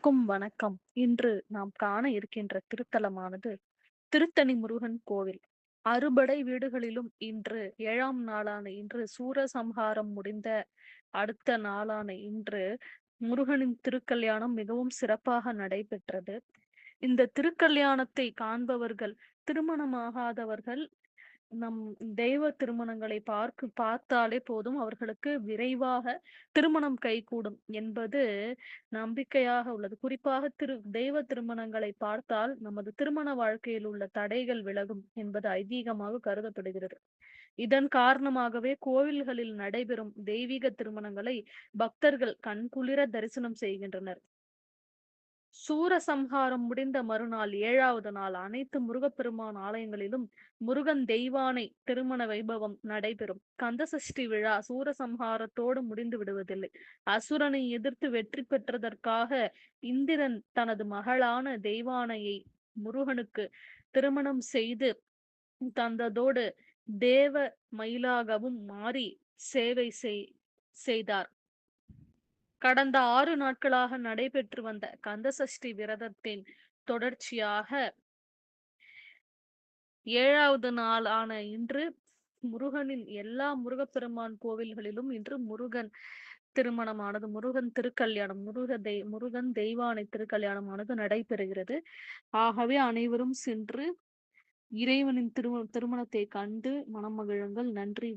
அனைவருக்கும் வணக்கம். இன்று நாம் காண இருக்கின்ற திருத்தலமானது திருத்தணி முருகன் கோவில். அறுபடை வீடுகளிலும் இன்று 7ஆம் நாளான இன்று சூரசம்ஹாரம் முடிந்த அடுத்த நாளான இன்று முருகனின் திருக்கல்யாணம் மிகவும் சிறப்பாக நடைபெற்றது. இந்த திருக்கல்யாணத்தை காண்பவர்கள், திருமணமாகாதவர்கள் நம் தெய்வ திருமணங்களை பார்த்தாலே போதும் அவர்களுக்கு விரைவாக திருமணம் கைகூடும் என்பது நம்பிக்கையாக உள்ளது. குறிப்பாக தெய்வ திருமணங்களை பார்த்தால் நமது திருமண வாழ்க்கையில் உள்ள தடைகள் விலகும் என்பது ஐதீகமாக கருதப்படுகிறது. இதன் காரணமாகவே கோவில்களில் நடைபெறும் தெய்வீக திருமணங்களை பக்தர்கள் கண்குளிர தரிசனம் செய்கின்றனர். சூரசம்ஹாரம் முடிந்த மறுநாள் 7வது நாள் அனைத்து முருகப்பெருமான் ஆலயங்களிலும் முருகன் தெய்வானை திருமண வைபவம் நடைபெறும். கந்தசஷ்டி விழா சூரசம்ஹாரத்தோடு முடிந்து விடுவதில்லை. அசுரனை எதிர்த்து வெற்றி பெற்றதற்காக இந்திரன் தனது மகளான தெய்வானையை முருகனுக்கு திருமணம் செய்து தந்ததோடு தேவ மயிலாகவும் மாறி சேவை செய்தார். கடந்த 6 நாட்களாக நடைபெற்று வந்த கந்தசஷ்டி விரதத்தின் தொடர்ச்சியாக 7வது நாளான இன்று முருகனின் எல்லா முருகப்பெருமான் கோவில்களிலும் இன்று முருகன் திருமணமானது, முருகன் திருக்கல்யாணம், முருகன் தெய்வானை திருக்கல்யாணமானது நடைபெறுகிறது. ஆகவே அனைவரும் சென்று இறைவனின் திருமணத்தை கண்டு மனம் மகிழுங்கள். நன்றி.